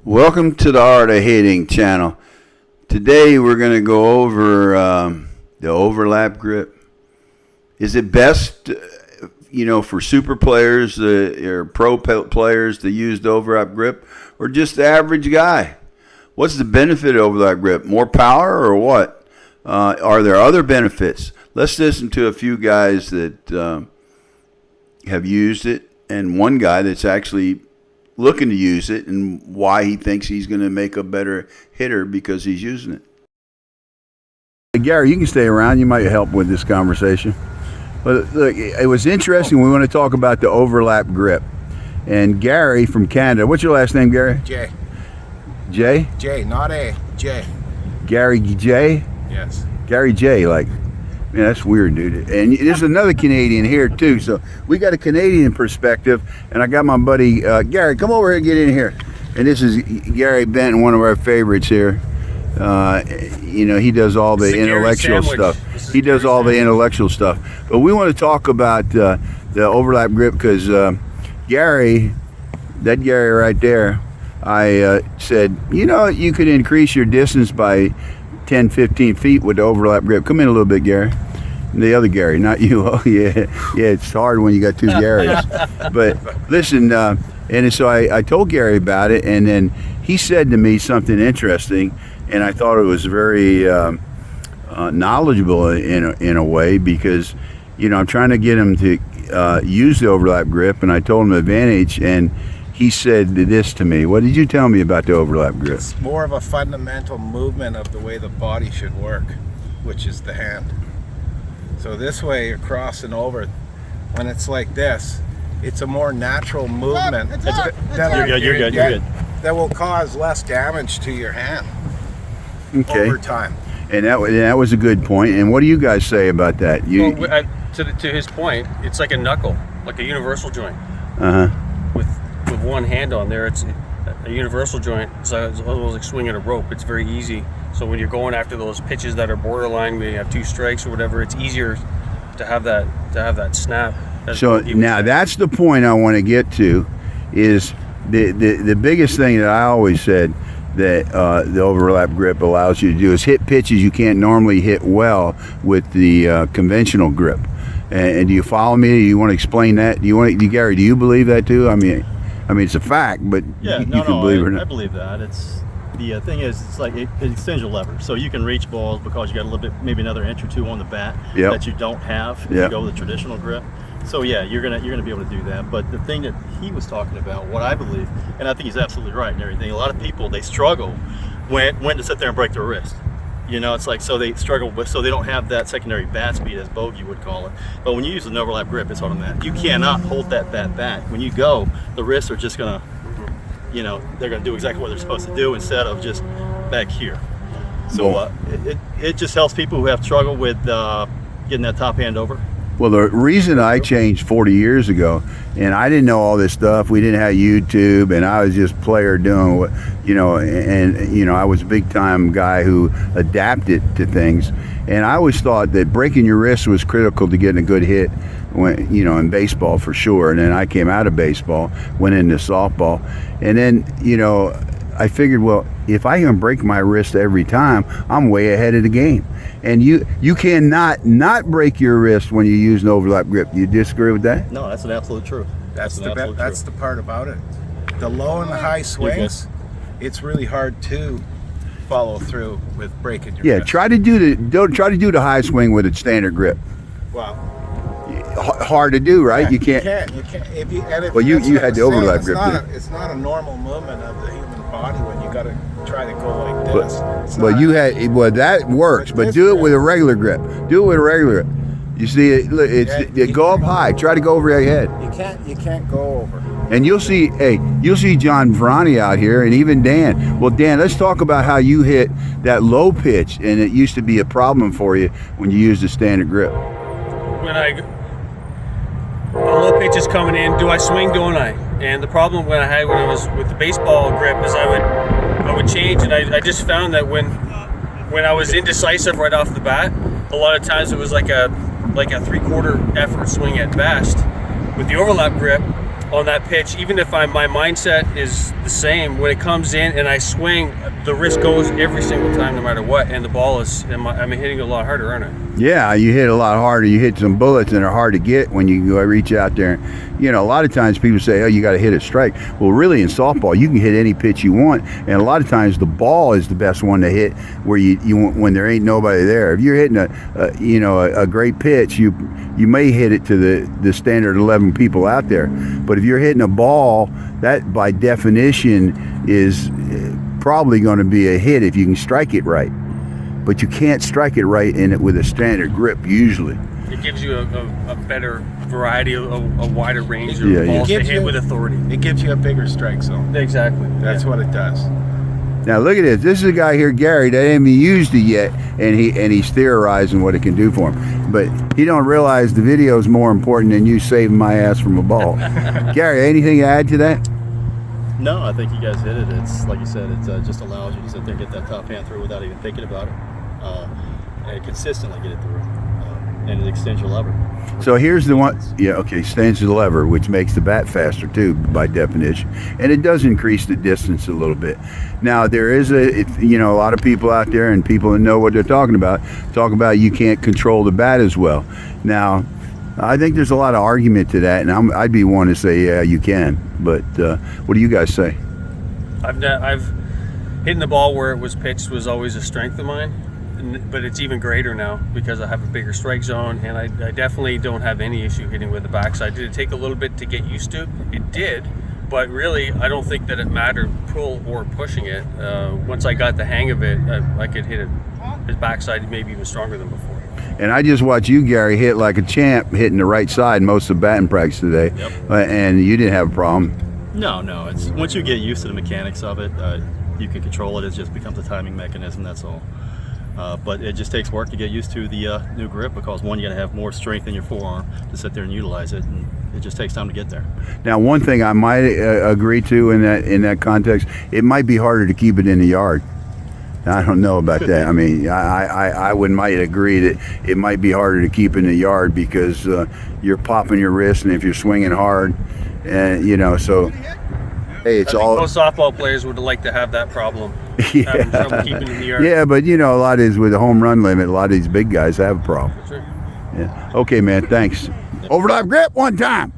Welcome to the Art of Hitting channel. Today we're going to go over the overlap grip. Is it best, for super players or pro players to use the overlap grip, or just the average guy? What's the benefit of overlap grip? More power or what? Are there other benefits? Let's listen to a few guys that have used it, and one guy that's actually looking to use it and why he thinks he's going to make a better hitter because he's using it. Gary, you can stay around. You might help with this conversation. But look, it was interesting. We want to talk about the overlap grip. And Gary from Canada. What's your last name, Gary? J. J? J, not A. J. Gary J? Yes. Gary J, like, man, that's weird, dude. And there's another Canadian here, too. So we got a Canadian perspective. And I got my buddy, Gary, come over here and get in here. And this is Gary Benton, one of our favorites here. He does all the intellectual stuff. He does all the intellectual stuff. But we want to talk about the overlap grip because Gary, that Gary right there, I said, you could increase your distance by 10, 15 feet with the overlap grip. Come in a little bit, Gary. The other Gary, not you. Oh, yeah, it's hard when you got two Garys. But listen, and so I told Gary about it, and then he said to me something interesting, and I thought it was very knowledgeable in a way because, I'm trying to get him to use the overlap grip, and I told him the advantage, and he said this to me. What did you tell me about the overlap grip? It's more of a fundamental movement of the way the body should work, which is the hand. So this way you're crossing over. When it's like this, it's a more natural movement. You're good. That will cause less damage to your hand over time. And that was a good point. And what do you guys say about that? To his point, it's like a knuckle, like a universal joint. With one hand on there, it's a universal joint. So it's almost like swinging a rope. It's very easy. So when you're going after those pitches that are borderline, where you have two strikes or whatever, it's easier to have that snap. So now that's the point I want to get to, is the biggest thing that I always said that the overlap grip allows you to do is hit pitches you can't normally hit well with the conventional grip. And do you follow me? Do you want to explain that? Gary, do you believe that too? I mean, it's a fact, but you can believe it or not. I believe that. The thing is, it's like it extends your lever, so you can reach balls because you got a little bit, maybe another inch or two on the bat that you don't have if you go with a traditional grip. So yeah, you're gonna be able to do that. But the thing that he was talking about, what I believe, and I think he's absolutely right and everything. A lot of people, they struggle when to sit there and break their wrist. It's like, so they struggle with, so they don't have that secondary bat speed, as Bogey would call it. But when you use an overlap grip, it's automatic. You cannot hold that bat back. When you go, the wrists are just gonna, they're gonna do exactly what they're supposed to do instead of just back here. So it just helps people who have trouble with getting that top hand over. Well, the reason I changed 40 years ago, and I didn't know all this stuff. We didn't have YouTube, and I was just a player doing what, I was a big time guy who adapted to things. And I always thought that breaking your wrist was critical to getting a good hit, when, in baseball for sure. And then I came out of baseball, went into softball, and then, I figured, well, if I can break my wrist every time, I'm way ahead of the game. And you cannot not break your wrist when you use an overlap grip. Do you disagree with that? No, that's an absolute truth. That's the part about it. The low and the high swings, it's really hard to follow through with breaking your wrist. Try to do the high swing with a standard grip. Wow. Hard to do, right? You can't. You can't. Well, you had the overlap grip. It's not a normal movement of the human body when you got to try to go like this. That works, but do it with a regular grip. Do it with a regular grip. You see, it go up high. Try to go over your head. You can't go over. And you'll see John Vrani out here, and even Dan. Well, Dan, let's talk about how you hit that low pitch, and it used to be a problem for you when you used a standard grip. When a low pitch is coming in, do I swing, don't I? And the problem when I was with the baseball grip is I would change, and I just found that when I was indecisive right off the bat, a lot of times it was like a 3/4 effort swing at best. With the overlap grip, on that pitch, even if my mindset is the same, when it comes in and I swing, the wrist goes every single time, no matter what, and the ball is, I'm hitting a lot harder, aren't I? Yeah, you hit a lot harder. You hit some bullets and they're hard to get when you go reach out there. You know, a lot of times people say, oh, you got to hit a strike. Well, really in softball, you can hit any pitch you want, and a lot of times the ball is the best one to hit where you when there ain't nobody there. If you're hitting a great pitch, you may hit it to the standard 11 people out there. But if you're hitting a ball, that by definition is probably going to be a hit if you can strike it right. But you can't strike it right in it with a standard grip usually. It gives you a better variety, a wider range of balls to hit with authority. It gives you a bigger strike zone. Exactly. That's what it does. Now look at this. This is a guy here, Gary, that ain't even used it yet, and he's theorizing what it can do for him. But he don't realize the video is more important than you saving my ass from a ball. Gary, anything to add to that? No, I think you guys hit it. It's like you said, it just allows you to sit there and get that top hand through without even thinking about it, and consistently get it through. And it extends your lever. So here's the one. Yeah, okay, extends the lever, which makes the bat faster too, by definition, and it does increase the distance a little bit. Now there is a lot of people out there, and people that know what they're talking about you can't control the bat as well. Now, I think there's a lot of argument to that, and I'd be one to say, yeah, you can. But what do you guys say? I've hitting the ball where it was pitched was always a strength of mine, but it's even greater now because I have a bigger strike zone, and I definitely don't have any issue hitting with the backside. Did it take a little bit to get used to? It did, but really I don't think that it mattered pull or pushing it. Once I got the hang of it, I could hit it his backside maybe even stronger than before. And I just watched you, Gary, hit like a champ, hitting the right side most of batting practice today. Yep. And you didn't have a problem. No. It's once you get used to the mechanics of it, you can control it. It just becomes a timing mechanism. That's all. But it just takes work to get used to the new grip because one, you got to have more strength in your forearm to sit there and utilize it, and it just takes time to get there. Now, one thing I might agree to in that context, it might be harder to keep it in the yard. I don't know about that. I mean, I might agree that it might be harder to keep in the yard because you're popping your wrist, and if you're swinging hard, and so. Hey, it's all. Most softball players would like to have that problem. Having trouble keeping in the yard. Yeah, but a lot is with the home run limit. A lot of these big guys have a problem. That's right. Yeah. Okay, man. Thanks. Overlap grip one time.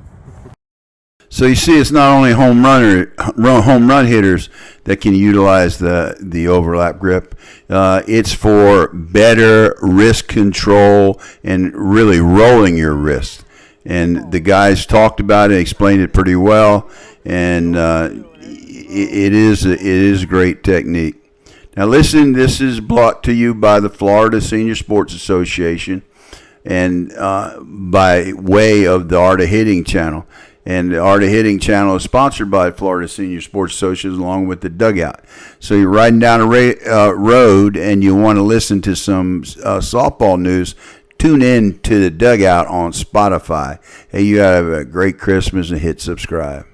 So you see, it's not only home run hitters that can utilize the overlap grip. It's for better wrist control and really rolling your wrist. And the guys talked about it, explained it pretty well, and it is a great technique. Now listen, this is brought to you by the Florida Senior Sports Association, and by way of the Art of Hitting channel. And the Art of Hitting channel is sponsored by Florida Senior Sports Association along with the Dugout. So you're riding down a road and you want to listen to some softball news, tune in to the Dugout on Spotify. Hey, you have a great Christmas and hit subscribe.